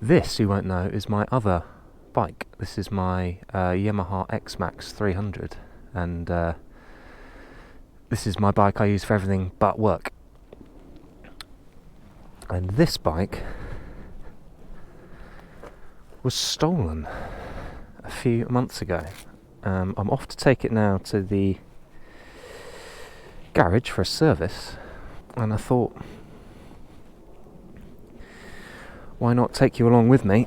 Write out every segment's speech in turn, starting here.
This, you won't know, is my other bike. This is my Yamaha X-Max 300, and this is my bike I use for everything but work. And this bike was stolen a few months ago. I'm off to take it now to the garage for a service, and I thought, why not take you along with me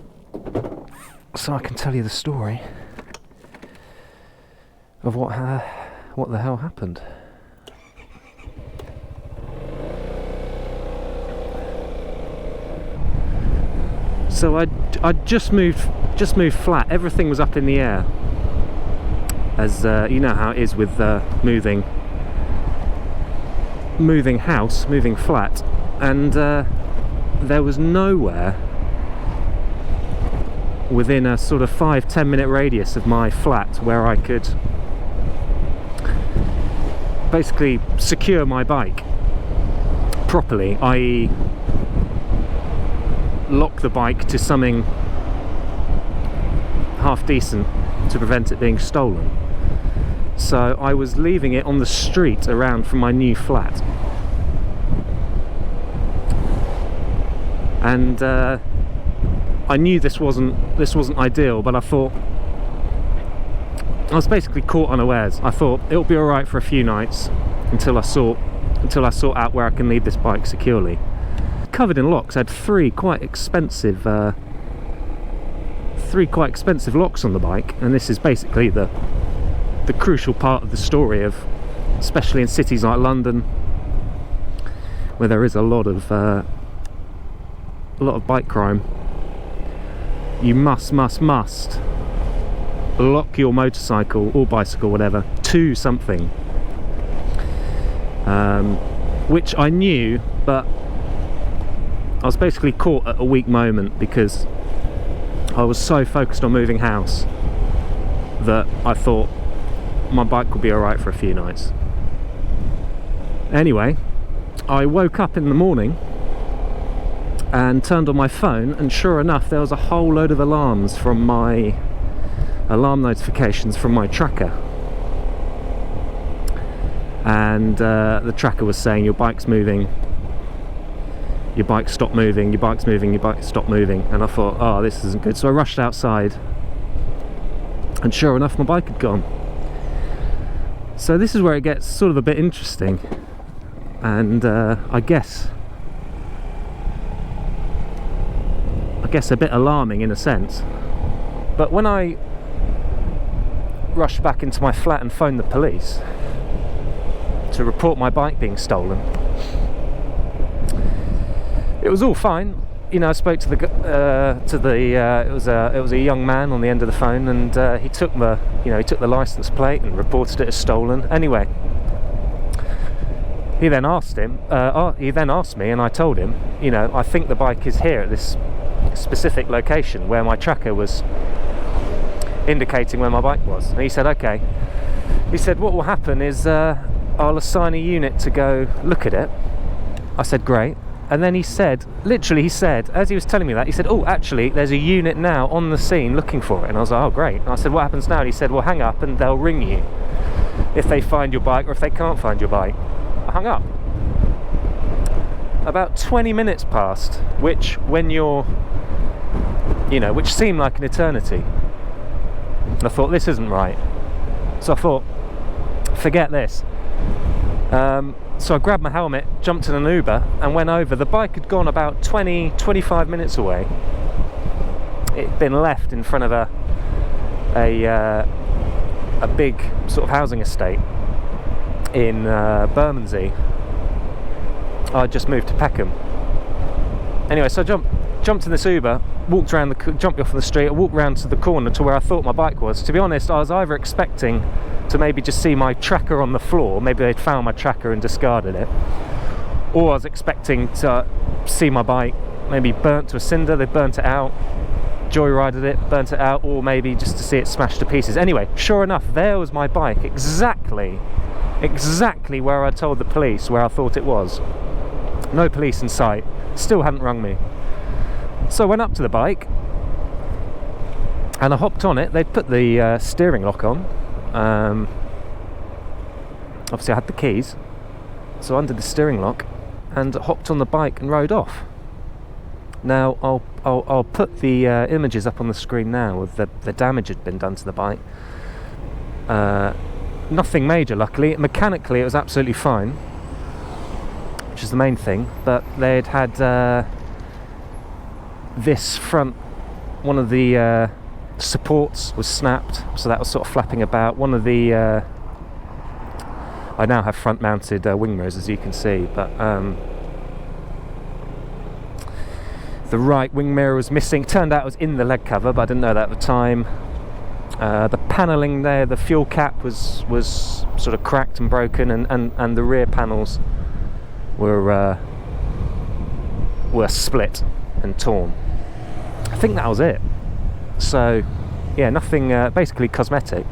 so I can tell you the story of what the hell happened. So I just moved flat. Everything was up in the air, as you know how it is with moving flat, and there was nowhere within a sort of 5-10 minute radius of my flat where I could basically secure my bike properly, i.e. lock the bike to something half decent to prevent it being stolen. So I was leaving it on the street around from my new flat, and I knew this wasn't ideal, but I thought, I was basically caught unawares. I thought it'll be alright for a few nights until I sort out where I can leave this bike securely. Covered in locks. I had three quite expensive locks on the bike, and this is basically the crucial part of the story of, especially in cities like London, where there is a lot of bike crime. You must lock your motorcycle or bicycle, whatever, to something, which I knew, but I was basically caught at a weak moment because I was so focused on moving house that I thought my bike would be alright for a few nights. Anyway, I woke up in the morning and turned on my phone, and sure enough, there was a whole load of alarm notifications from my tracker, and the tracker was saying your bike's moving, your bike stopped moving, your bike's moving, your bike stopped moving. And I thought, oh, this isn't good. So I rushed outside, and sure enough, my bike had gone. So this is where it gets sort of a bit interesting, and I guess a bit alarming in a sense. But when I rushed back into my flat and phoned the police to report my bike being stolen, it was all fine. You know, I spoke to it was a young man on the end of the phone, and he took the license plate and reported it as stolen. Anyway, he then asked me, and I told him, you know, I think the bike is here at this specific location where my tracker was indicating where my bike was. And he said, okay. He said, what will happen is I'll assign a unit to go look at it. I said, great. And then he said, as he was telling me that, he said, oh, actually, there's a unit now on the scene looking for it. And I was like, oh, great. And I said, what happens now? And he said, well, hang up and they'll ring you if they find your bike or if they can't find your bike. I hung up. About 20 minutes passed, which seemed like an eternity. And I thought, this isn't right. So I thought, forget this. So I grabbed my helmet, jumped in an Uber and went over. The bike had gone about 20-25 minutes away. It'd been left in front of a big sort of housing estate in Bermondsey. I just moved to Peckham. Anyway, so I jumped in this Uber, jumped off the street, I walked round to the corner to where I thought my bike was. To be honest, I was either expecting to maybe just see my tracker on the floor, maybe they'd found my tracker and discarded it, or I was expecting to see my bike maybe burnt to a cinder, they burnt it out, joyrided it, burnt it out, or maybe just to see it smashed to pieces. Anyway, sure enough, there was my bike, exactly where I told the police where I thought it was. No police in sight, still hadn't rung me. So I went up to the bike and I hopped on it. They'd put the steering lock on. Obviously I had the keys, so I undid the steering lock and hopped on the bike and rode off. Now I'll put the images up on the screen now of the damage had been done to the bike. Nothing major, luckily. Mechanically it was absolutely fine, which is the main thing, but they'd had this front, one of the supports was snapped, so that was sort of flapping about. One of the I now have front mounted wing mirrors, as you can see, but the right wing mirror was missing. Turned out it was in the leg cover, but I didn't know that at the time. The panelling there, the fuel cap was sort of cracked and broken, and the rear panels were split and torn. I think that was it. So yeah, nothing, basically cosmetic,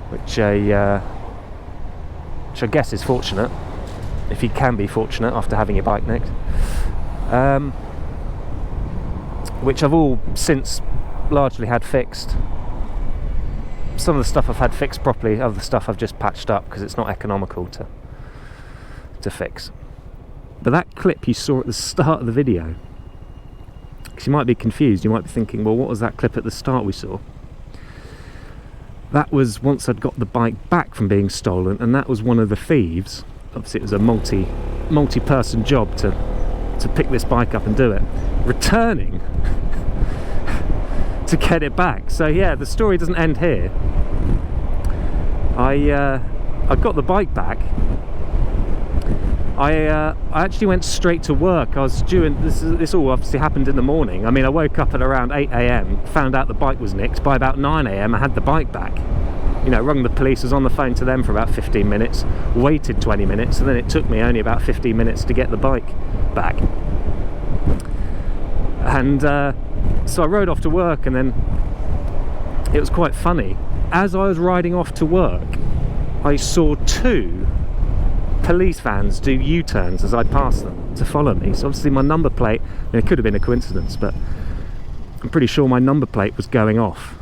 which I guess is fortunate, if you can be fortunate after having your bike nicked. Which I've all since largely had fixed. Some of the stuff I've had fixed properly, other stuff I've just patched up because it's not economical to fix. But that clip you saw at the start of the video, because you might be confused, you might be thinking, well, what was that clip at the start we saw? That was once I'd got the bike back from being stolen, and that was one of the thieves. Obviously it was a multi-person job to pick this bike up and do it, returning to get it back. So yeah, the story doesn't end here. I got the bike back. I actually went straight to work. I was doing this all obviously happened in the morning. I mean, I woke up at around 8 AM, found out the bike was nicked. By about 9 AM I had the bike back. You know, rung the police, was on the phone to them for about 15 minutes, waited 20 minutes, and then it took me only about 15 minutes to get the bike back. And so I rode off to work, and then it was quite funny. As I was riding off to work, I saw 2 police vans do U-turns as I passed them to follow me. So obviously my number plate, and it could have been a coincidence, but I'm pretty sure my number plate was going off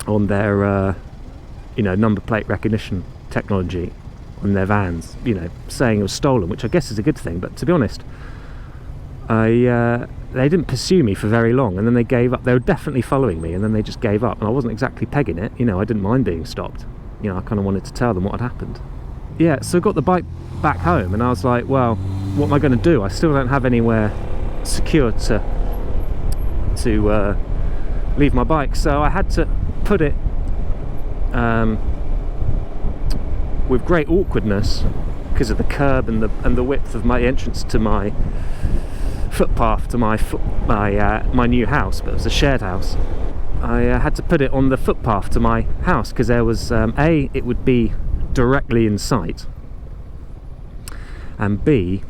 on their number plate recognition technology on their vans, saying it was stolen, which I guess is a good thing. But to be honest, they didn't pursue me for very long, and then they gave up. They were definitely following me, and then they just gave up, and I wasn't exactly pegging it. I didn't mind being stopped. I kind of wanted to tell them what had happened. Yeah, so I got the bike back home, and I was like, well, what am I going to do? I still don't have anywhere secure to leave my bike, so I had to put it with great awkwardness, because of the curb and the width of my entrance to my footpath to my new house, but it was a shared house. I had to put it on the footpath to my house, because there was it would be directly in sight, and B,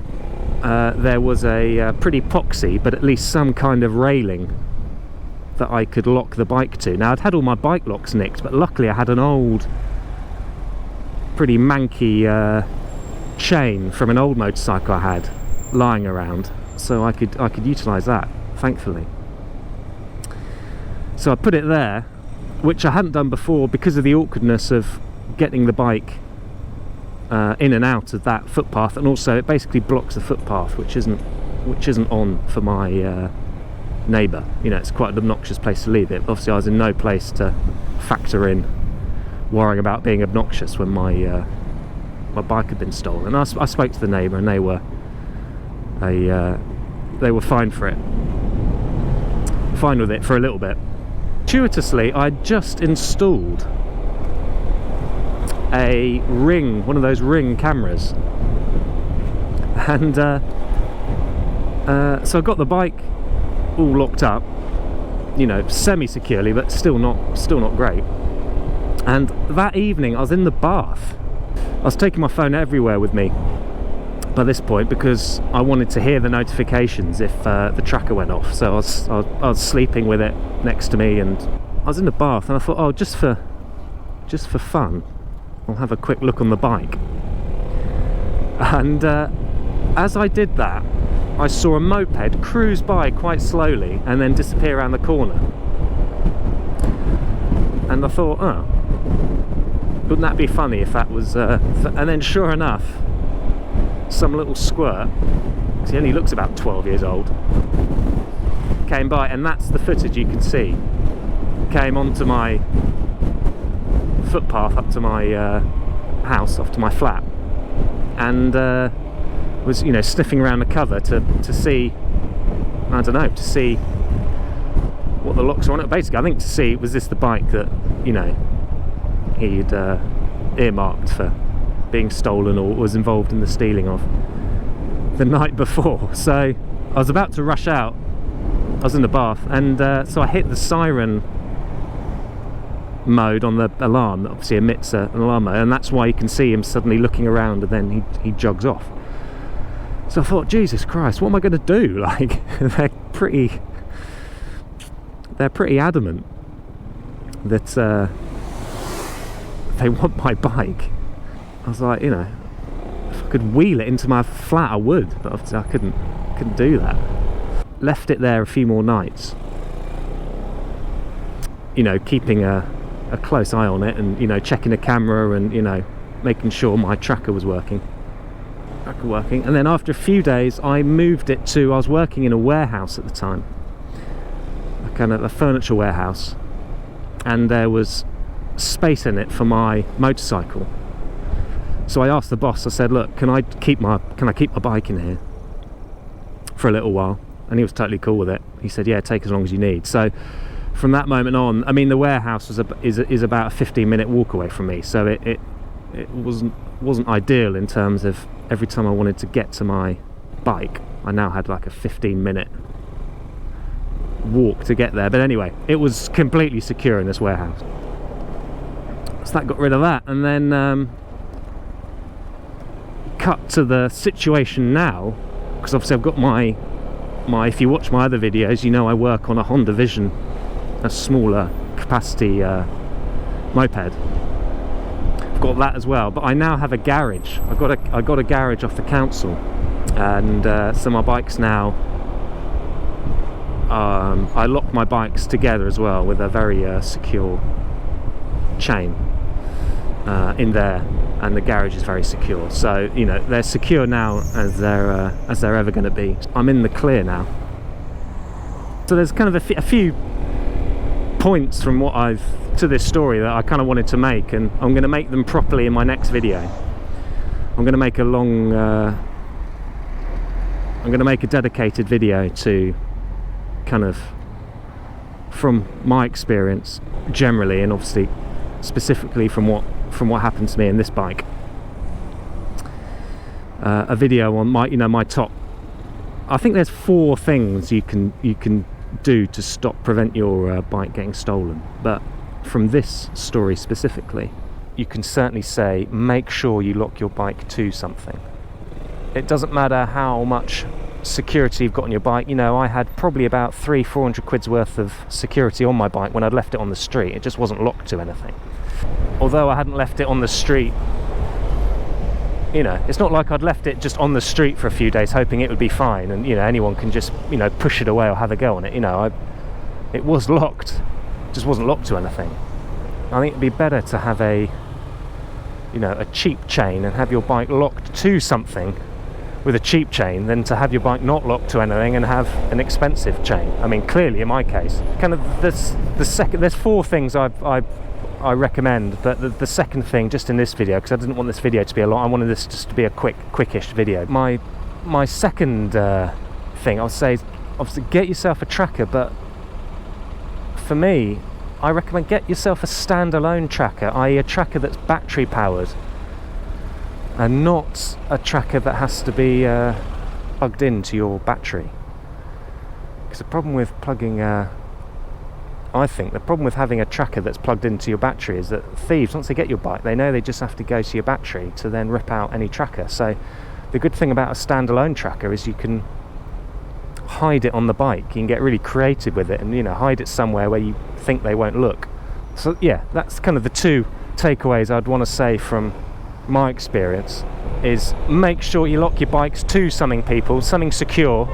there was a pretty poxy, but at least some kind of railing that I could lock the bike to. Now, I'd had all my bike locks nicked, but luckily I had an old, pretty manky chain from an old motorcycle I had lying around, so I could utilise that, thankfully. So I put it there, which I hadn't done before because of the awkwardness of getting the bike in and out of that footpath, and also it basically blocks the footpath, which isn't on for my neighbour. It's quite an obnoxious place to leave it. Obviously I was in no place to factor in worrying about being obnoxious when my bike had been stolen. And I spoke to the neighbour, and they were fine with it for a little bit. Fortuitously, I just installed a Ring, one of those Ring cameras, and so I got the bike all locked up, semi-securely, but still not great. And that evening I was in the bath. I was taking my phone everywhere with me by this point, because I wanted to hear the notifications if the tracker went off. So I was sleeping with it next to me, and I was in the bath, and I thought, oh, just for fun, I'll have a quick look on the bike. And as I did that, I saw a moped cruise by quite slowly and then disappear around the corner. And I thought, oh, wouldn't that be funny if that was... and then sure enough, some little squirt, because he only looks about 12 years old, came by, and that's the footage you can see. Came onto my footpath up to my house, off to my flat, and was, you know, sniffing around the cover to see, I don't know, to see what the locks are on it. Basically, I think to see, was this the bike that, you know, he'd earmarked for being stolen or was involved in the stealing of the night before. So I was about to rush out. I was in the bath, and so I hit the siren mode on the alarm that obviously emits an alarm mode, and that's why you can see him suddenly looking around, and then he jogs off. So I thought, Jesus Christ, what am I going to do? Like, they're pretty adamant that they want my bike. I was like, you know, if I could wheel it into my flat, I would, but obviously I couldn't do that. Left it there a few more nights, you know, keeping a close eye on it, and, you know, checking the camera, and, you know, making sure my tracker was working. And then after a few days, I moved it to, I was working in a warehouse at the time, a kind of a furniture warehouse, and there was space in it for my motorcycle. So I asked the boss, I said, look, can I keep my bike in here for a little while? And he was totally cool with it. He said, yeah, take as long as you need. So from that moment on, I mean, the warehouse is about a 15-minute walk away from me, so it wasn't ideal in terms of every time I wanted to get to my bike, I now had like a 15-minute walk to get there. But anyway, it was completely secure in this warehouse. So that got rid of that, and then cut to the situation now, because obviously I've got my if you watch my other videos, you know I work on a Honda Vision, a smaller capacity moped. I've got that as well, but I now have a garage. I got a garage off the council, and so my bikes now, I lock my bikes together as well with a very secure chain in there, and the garage is very secure. So, you know, they're secure now as they're ever going to be. I'm in the clear now. So there's kind of a few points from to this story that I kind of wanted to make, and I'm going to make them properly in my next video. I'm going to make I'm going to make a dedicated video to kind of from my experience generally, and obviously specifically from what happened to me in this bike. A video on my top. I think there's 4 things you can do to prevent your bike getting stolen, but from this story specifically, you can certainly say make sure you lock your bike to something. It doesn't matter how much security you've got on your bike. You know, I had probably about 300-400 quid's worth of security on my bike when I'd left it on the street. It just wasn't locked to anything. Although I hadn't left it on the street, you know, it's not like I'd left it just on the street for a few days hoping it would be fine, and, you know, anyone can just, you know, push it away or have a go on it. You know, it was locked, just wasn't locked to anything. I think it'd be better to have a cheap chain and have your bike locked to something with a cheap chain than to have your bike not locked to anything and have an expensive chain. I mean, clearly in my case, kind of there's 4 things I recommend, but the second thing, just in this video, because I didn't want this video to be a lot, I wanted this just to be a quickish video. My second thing I would say is obviously get yourself a tracker, but for me, I recommend get yourself a standalone tracker, i.e. a tracker that's battery powered, and not a tracker that has to be plugged into your battery. Because the problem with I think the problem with having a tracker that's plugged into your battery is that thieves, once they get your bike, they know they just have to go to your battery to then rip out any tracker. So the good thing about a standalone tracker is you can hide it on the bike. You can get really creative with it and, you know, hide it somewhere where you think they won't look. So yeah, that's kind of the 2 takeaways I'd want to say from my experience. is make sure you lock your bikes to something, people, something secure,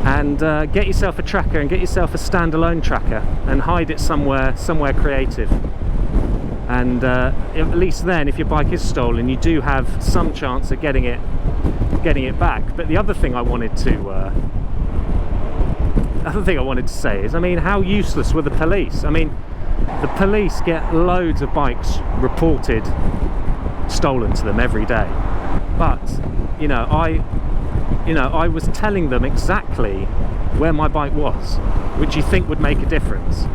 and get yourself a tracker and get yourself a standalone tracker and hide it somewhere creative. And at least then, if your bike is stolen, you do have some chance of getting it back. But the other thing I wanted to say is, I mean, how useless were the police? I mean, the police get loads of bikes reported stolen to them every day, but I was telling them exactly where my bike was, which you think would make a difference.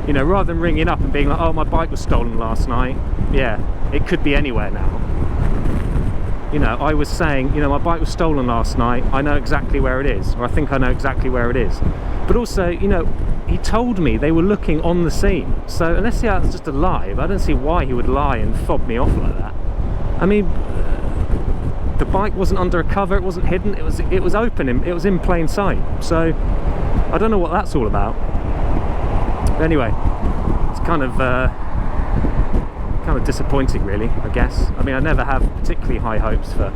Rather than ringing up and being like, oh, my bike was stolen last night. Yeah, it could be anywhere now. I was saying, my bike was stolen last night. I know exactly where it is, or I think I know exactly where it is. But also, he told me they were looking on the scene. So unless that's just a lie, I don't see why he would lie and fob me off like that. I mean, the bike wasn't under a cover, it wasn't hidden, it was open, it was in plain sight. So I don't know what that's all about. But anyway, it's kind of disappointing, really, I guess. I mean, I never have particularly high hopes for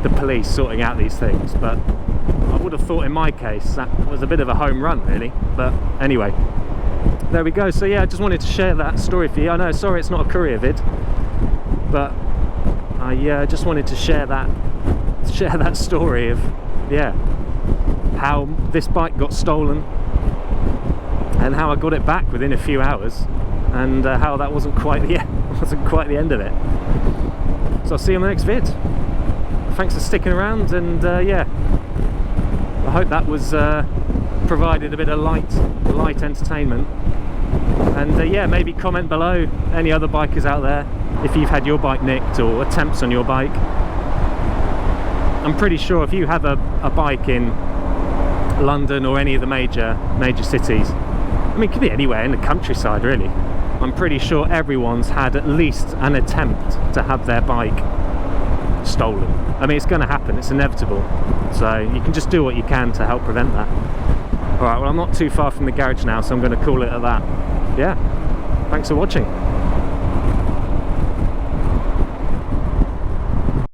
the police sorting out these things, but I would have thought in my case that was a bit of a home run, really. But anyway, there we go. So yeah, I just wanted to share that story for you. I know, sorry it's not a courier vid, but I just wanted to share that story of, yeah, how this bike got stolen and how I got it back within a few hours, and how that wasn't quite the end of it. So I'll see you on the next vid. Thanks for sticking around, and yeah, I hope that was provided a bit of light entertainment. And yeah, maybe comment below, any other bikers out there, if you've had your bike nicked or attempts on your bike. I'm pretty sure if you have a bike in London or any of the major cities, I mean, it could be anywhere in the countryside, really, I'm pretty sure everyone's had at least an attempt to have their bike stolen. I mean, it's going to happen, it's inevitable, so you can just do what you can to help prevent that. Alright, well, I'm not too far from the garage now, so I'm going to call it at that. Yeah, thanks for watching.